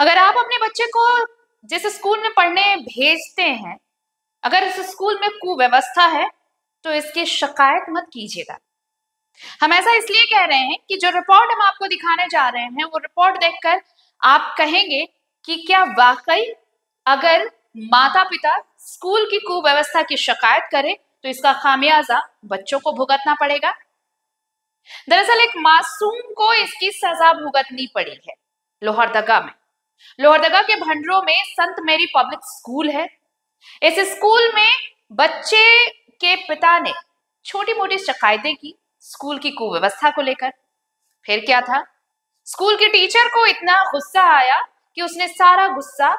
अगर आप अपने बच्चे को जिस स्कूल में पढ़ने भेजते हैं, अगर इस स्कूल में कुव्यवस्था है तो इसकी शिकायत मत कीजिएगा। हम ऐसा इसलिए कह रहे हैं कि जो रिपोर्ट हम आपको दिखाने जा रहे हैं वो रिपोर्ट देखकर आप कहेंगे कि क्या वाकई अगर माता पिता स्कूल की कुव्यवस्था की शिकायत करें तो इसका खामियाजा बच्चों को भुगतना पड़ेगा। दरअसल एक मासूम को इसकी सजा भुगतनी पड़ी है लोहरदगा में। लोहरदगा के भंडरों में संत मेरी पब्लिक स्कूल है। इस स्कूल में बच्चे के पिता ने छोटी मोटी शिकायतें की स्कूल की कुव्यवस्था को लेकर। फिर क्या था, स्कूल के टीचर को इतना गुस्सा आया कि उसने सारा गुस्सा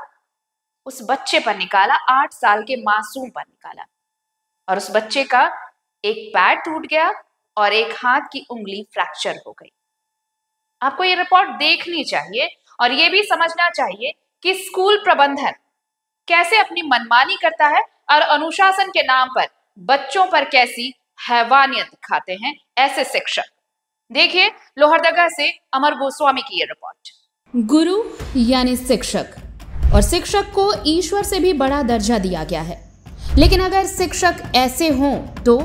उस बच्चे पर निकाला, 8 साल के मासूम पर निकाला, और उस बच्चे का एक पैर टूट गया और एक हाथ की उंगली फ्रैक्चर हो गई। आपको ये रिपोर्ट देखनी चाहिए और ये भी समझना चाहिए कि स्कूल प्रबंधन कैसे अपनी मनमानी करता है और अनुशासन के नाम पर बच्चों पर कैसी हैवानियत दिखाते हैं ऐसे शिक्षक। देखिए लोहरदगा से अमर गोस्वामी की ये रिपोर्ट। गुरु यानी शिक्षक, और शिक्षक को ईश्वर से भी बड़ा दर्जा दिया गया है। लेकिन अगर शिक्षक ऐसे हों तो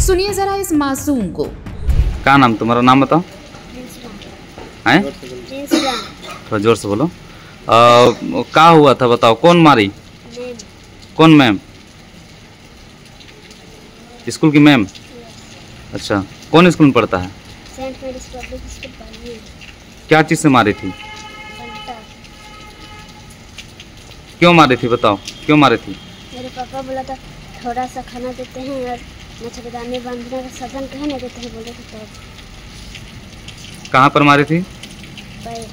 सुनिए जरा इस मासूम को। क्या नाम, तुम्हारा नाम बताओ। हैं? थोड़ा जोर से बोलो। क्या हुआ था बताओ, कौन मारी? कौन मैम? स्कूल की मैम? अच्छा, कौन स्कूल में पढ़ता है? सेंट मेरीज पब्लिक स्कूल पाली। क्या चीज से मारी थी? क्यों मारी थी बताओ, क्यों मारी थी? मेरे पापा बोला था थोड़ा सा खाना देते हैं और मच्छरदानी बांधने का साधन कहीं नहीं देते हैं, बोले थे तब। कहाँ पर मारी थी? पैर।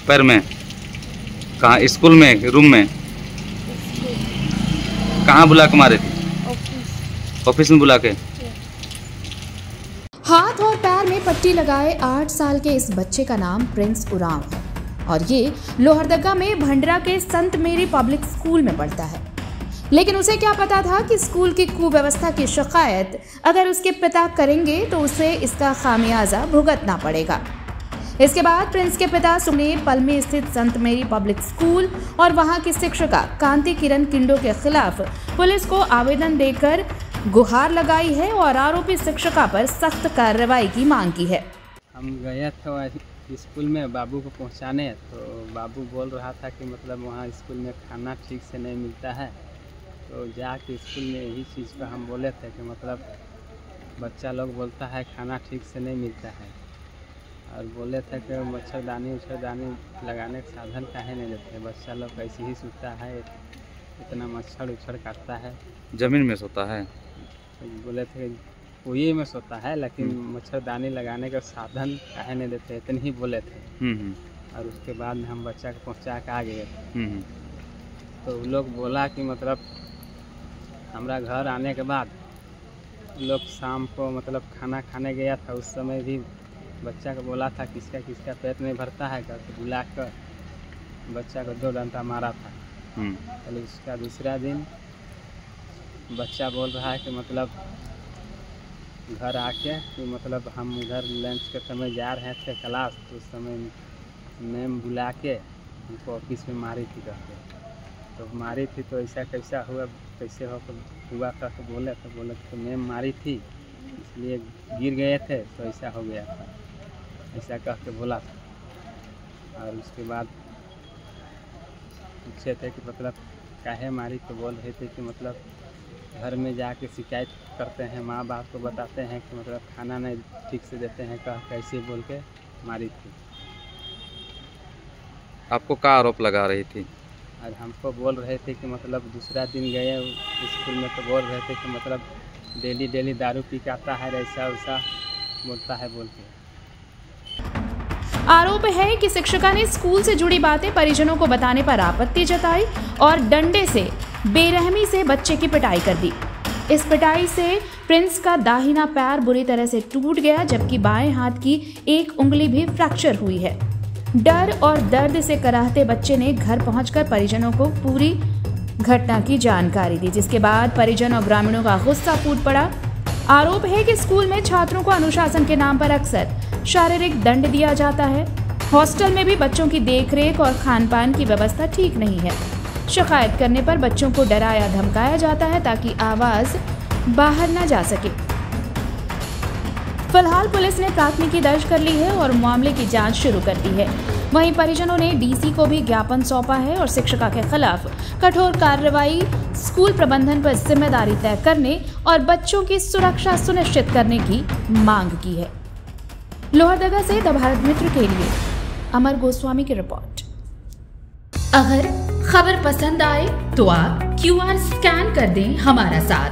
पैर में? कहाँ, स्कूल में, रूम में? कहाँ बुला के मारे थे? ऑफिस में बुला के। हाथ और पैर में पट्टी लगाए 8 साल के इस बच्चे का नाम प्रिंस उरांव है और ये लोहरदगा में भंडरा के संत मेरी पब्लिक स्कूल में पढ़ता है। लेकिन उसे क्या पता था कि स्कूल की कुव्यवस्था की शिकायत अगर उसके पिता करेंगे तो उसे इसका खामियाजा भुगतना पड़ेगा। इसके बाद प्रिंस के पिता सुनील पलमे स्थित संत मेरी पब्लिक स्कूल और वहां की शिक्षिका कांति किरण किंडो के खिलाफ पुलिस को आवेदन देकर गुहार लगाई है और आरोपी शिक्षिका पर सख्त कार्रवाई की मांग की है। हम गए थे स्कूल में बाबू को पहुंचाने, तो बाबू बोल रहा था कि मतलब वहाँ स्कूल में खाना ठीक से नहीं मिलता है। तो जाके स्कूल में यही चीज़ का हम बोले थे कि मतलब बच्चा लोग बोलता है खाना ठीक से नहीं मिलता है, और बोले थे कि मच्छरदानी लगाने का साधन काहे नहीं देते, बच्चा लोग कैसे ही सोता है, इतना मच्छर काटता है। जमीन में सोता है? बोले थे वही में सोता है, लेकिन मच्छरदानी लगाने का साधन काहे नहीं देते, इतने ही बोले थे। और उसके बाद में हम बच्चा को पहुंचा के आ गए थे। तो लोग बोला कि मतलब हमारा घर आने के बाद लोग शाम को मतलब खाना खाने गया था, उस समय भी बच्चा को बोला था किसका किसका पेट नहीं भरता है, करके बुला कर बच्चा को 2 डंडा मारा था। पहले उसका दूसरा दिन बच्चा बोल रहा है कि मतलब घर आके कि मतलब हम उधर लंच के समय जा रहे थे क्लास, तो उस समय मैम बुला के हमको ऑफिस में मारी थी करके। तो मारी थी तो ऐसा कैसा हुआ, कैसे हुआ करके बोले तो मैम मारी थी इसलिए गिर गए थे तो ऐसा हो गया था, ऐसा कह के बोला था। और उसके बाद पूछे थे कि मतलब काहे मारी, तो बोल रहे थे कि मतलब घर में जाके शिकायत करते हैं, माँ बाप को बताते हैं कि मतलब खाना नहीं ठीक से देते हैं, कह कैसे बोल के मारी थी। आपको क्या आरोप लगा रही थी? और हमको बोल रहे थे कि मतलब दूसरा दिन गए स्कूल में तो बोल रहे थे कि मतलब डेली दारू पी के आता है, ऐसा वैसा बोलता है बोल के। आरोप है कि शिक्षिका ने स्कूल से जुड़ी बातें परिजनों को बताने पर आपत्ति जताई और डंडे से बेरहमी से बच्चे की पिटाई कर दी। इस पिटाई से प्रिंस का दाहिना पैर बुरी तरह से टूट गया, जबकि बाएं हाथ की एक उंगली भी फ्रैक्चर हुई है। डर और दर्द से कराहते बच्चे ने घर पहुंचकर परिजनों को पूरी घटना की जानकारी दी, जिसके बाद परिजन और ग्रामीणों का गुस्सा फूट पड़ा। आरोप है कि स्कूल में छात्रों को अनुशासन के नाम पर अक्सर शारीरिक दंड दिया जाता है। हॉस्टल में भी बच्चों की देखरेख और खान-पान की व्यवस्था ठीक नहीं है। शिकायत करने पर बच्चों को डराया धमकाया जाता है ताकि आवाज बाहर न जा सके। फिलहाल पुलिस ने प्राथमिकी दर्ज कर ली है और मामले की जांच शुरू कर दी है। वहीं परिजनों ने डीसी को भी ज्ञापन सौंपा है और शिक्षिका के खिलाफ कठोर कार्रवाई, स्कूल प्रबंधन पर जिम्मेदारी तय करने और बच्चों की सुरक्षा सुनिश्चित करने की मांग की है। लोहरदगा से द भारत मित्र के लिए अमर गोस्वामी की रिपोर्ट। अगर खबर पसंद आए तो आप QR स्कैन कर दें हमारा साथ।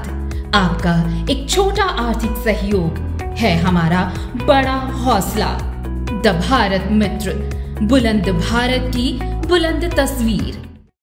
आपका एक छोटा आर्थिक सहयोग है हमारा बड़ा हौसला। द भारत मित्र, बुलंद भारत की बुलंद तस्वीर।